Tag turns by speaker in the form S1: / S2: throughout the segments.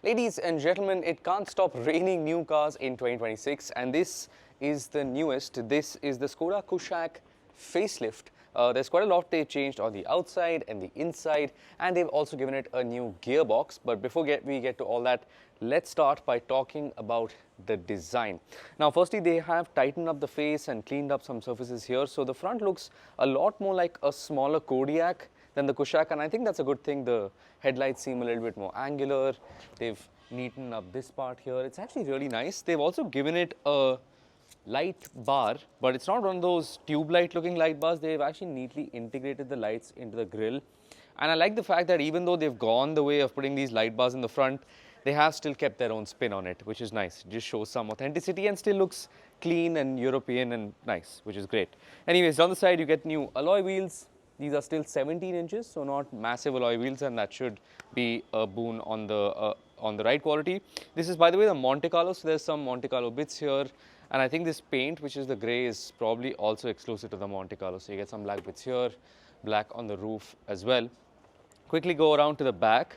S1: Ladies and gentlemen, it can't stop raining new cars in 2026, and this is the newest. This is the Skoda Kushaq Facelift. There's quite a lot they've changed on the outside and the inside, and they've also given it a new gearbox. But before we get to all that, let's start by talking about the design. Now, firstly, they have tightened up the face and cleaned up some surfaces here. So the front looks a lot more like a smaller Kodiaq than the Kushaq, and I think that's a good thing. The headlights seem a little bit more angular. They've neatened up this part here. It's actually really nice. They've also given it a light bar, but it's not one of those tube light looking light bars. They've actually neatly integrated the lights into the grille, and I like the fact that even though they've gone the way of putting these light bars in the front, they have still kept their own spin on it, which is nice. It just shows some authenticity and still looks clean and European and nice, which is great. Anyways, down the side you get new alloy wheels. These are still 17 inches, so not massive alloy wheels, and that should be a boon on the ride quality. This is, by the way, the Monte Carlo, so there's some Monte Carlo bits here, and I think this paint, which is the grey, is probably also exclusive to the Monte Carlo. So you get some black bits here, black on the roof as well. Quickly go around to the back,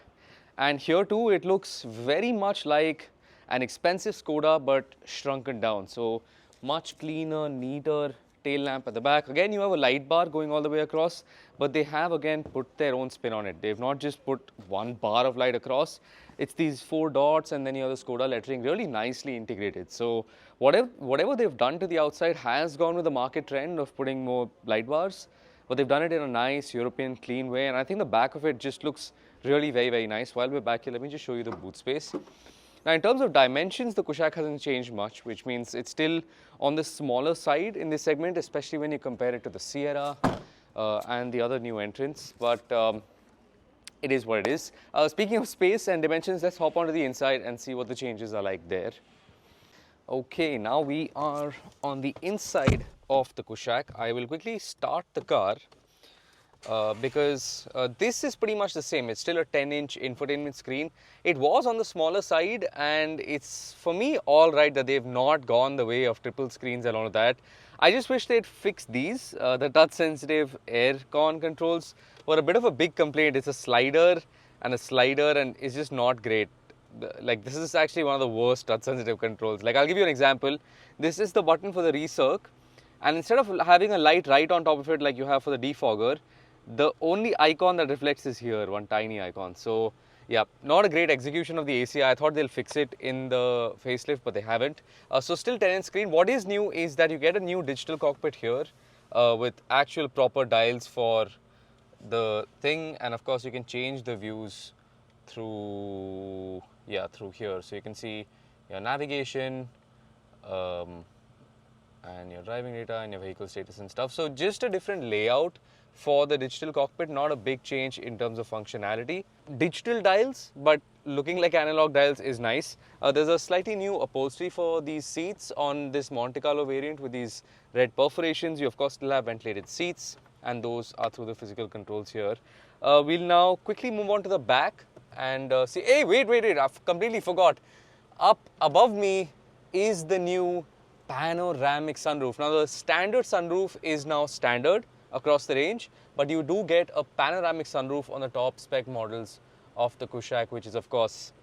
S1: and here too it looks very much like an expensive Skoda but shrunken down. So much cleaner, neater tail lamp at the back. Again, you have a light bar going all the way across, but they have again put their own spin on it. They've not just put one bar of light across. It's these 4 dots, and then you have the Skoda lettering really nicely integrated. So whatever they've done to the outside has gone with the market trend of putting more light bars, but they've done it in a nice European clean way, and I think the back of it just looks really very nice. While we're back here, let me just show you the boot space. Now, in terms of dimensions, the Kushaq hasn't changed much, which means it's still on the smaller side in this segment, especially when you compare it to the Sierra and the other new entrants. But it is what it is. Speaking of space and dimensions, let's hop onto the inside and see what the changes are like there. Okay, now we are on the inside of the Kushaq. I will quickly start the car. Because this is pretty much the same. It's still a 10-inch infotainment screen. It was on the smaller side, and it's, for me, all right that they've not gone the way of triple screens and all of that. I just wish they'd fixed these. The touch-sensitive aircon controls were a bit of a big complaint. It's a slider, and it's just not great. Like, this is actually one of the worst touch-sensitive controls. Like, I'll give you an example. This is the button for the recirc, and instead of having a light right on top of it like you have for the defogger, the only icon that reflects is here, one tiny icon. So yeah, not a great execution of the ACI. I thought they'll fix it in the facelift, but they haven't. So still 10-inch screen. What is new is that you get a new digital cockpit here with actual proper dials for the thing, and of course you can change the views through here. So you can see your navigation and your driving data and your vehicle status and stuff. So just a different layout for the digital cockpit, not a big change in terms of functionality. Digital dials, but looking like analog dials is nice. There's a slightly new upholstery for these seats on this Monte Carlo variant with these red perforations. You of course still have ventilated seats, and those are through the physical controls here. We'll now quickly move on to the back and see. Hey, wait, I've completely forgot. Up above me is the new panoramic sunroof. Now the standard sunroof is now standard across the range, but you do get a panoramic sunroof on the top spec models of the Kushaq, which is of course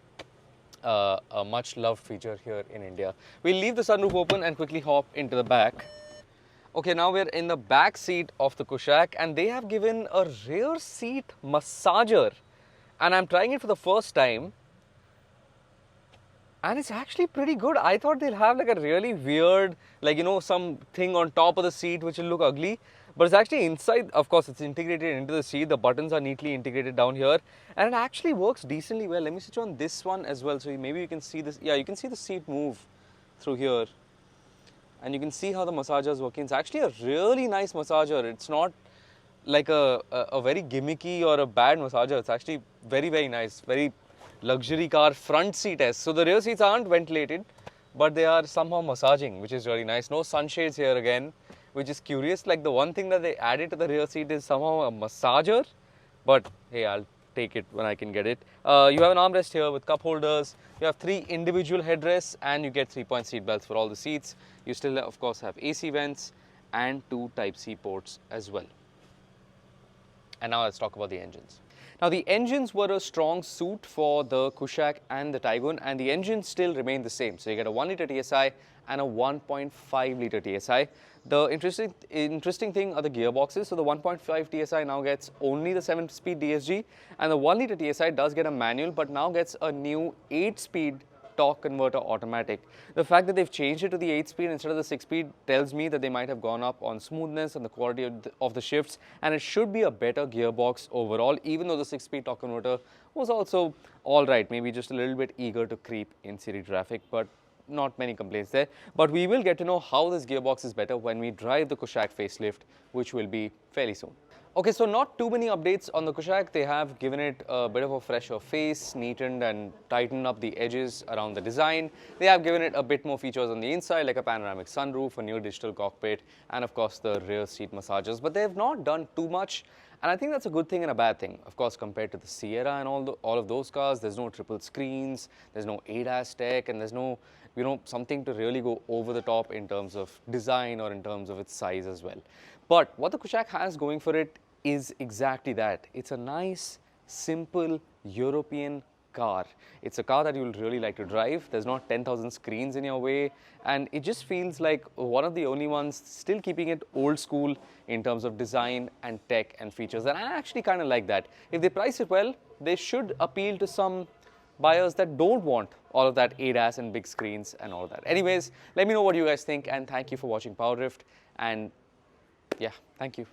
S1: a much loved feature here in India. We'll leave the sunroof open and quickly hop into the back. Okay, now we're in the back seat of the Kushaq, and they have given a rear seat massager, and I'm trying it for the first time, and it's actually pretty good. I thought they'll have like a really weird, like, you know, something on top of the seat which will look ugly. But it's actually inside. Of course, it's integrated into the seat. The buttons are neatly integrated down here, and it actually works decently well. Let me switch on this one as well, so maybe you can see this. Yeah, you can see the seat move through here, and you can see how the massager is working. It's actually a really nice massager. It's not like a very gimmicky or a bad massager. It's actually very nice, very luxury car front seat S. So the rear seats aren't ventilated, but they are somehow massaging, which is really nice. No sunshades here again, which is curious. Like, the one thing that they added to the rear seat is somehow a massager, but hey, I'll take it when I can get it. You have an armrest here with cup holders. You have 3 individual headrests, and you get 3-point seat belts for all the seats. You still, of course, have AC vents and 2 Type-C ports as well. And now let's talk about the engines. Now the engines were a strong suit for the Kushaq and the Taygun, and the engines still remain the same. So you get a 1 litre TSI and a 1.5 litre TSI. The interesting thing are the gearboxes. So the 1.5 TSI now gets only the 7-speed DSG, and the 1 litre TSI does get a manual but now gets a new 8-speed torque converter automatic. The fact that they've changed it to the 8-speed instead of the 6-speed tells me that they might have gone up on smoothness and the quality of the shifts, and it should be a better gearbox overall, even though the 6-speed torque converter was also alright, maybe just a little bit eager to creep in city traffic, but not many complaints there. But we will get to know how this gearbox is better when we drive the Kushaq Facelift, which will be fairly soon. Okay, so not too many updates on the Kushaq. They have given it a bit of a fresher face, neatened and tightened up the edges around the design. They have given it a bit more features on the inside, like a panoramic sunroof, a new digital cockpit, and of course the rear seat massagers. But they have not done too much, and I think that's a good thing and a bad thing. Of course, compared to the Sierra and all of those cars, there's no triple screens, there's no ADAS tech, and there's no, something to really go over the top in terms of design or in terms of its size as well. But what the Kushaq has going for it is exactly that. It's a nice, simple European car. It's a car that you'll really like to drive. There's not 10,000 screens in your way, and it just feels like one of the only ones still keeping it old school in terms of design and tech and features. And I actually kind of like that. If they price it well, they should appeal to some buyers that don't want all of that ADAS and big screens and all that. Anyways, let me know what you guys think, and thank you for watching PowerDrift. And yeah, thank you.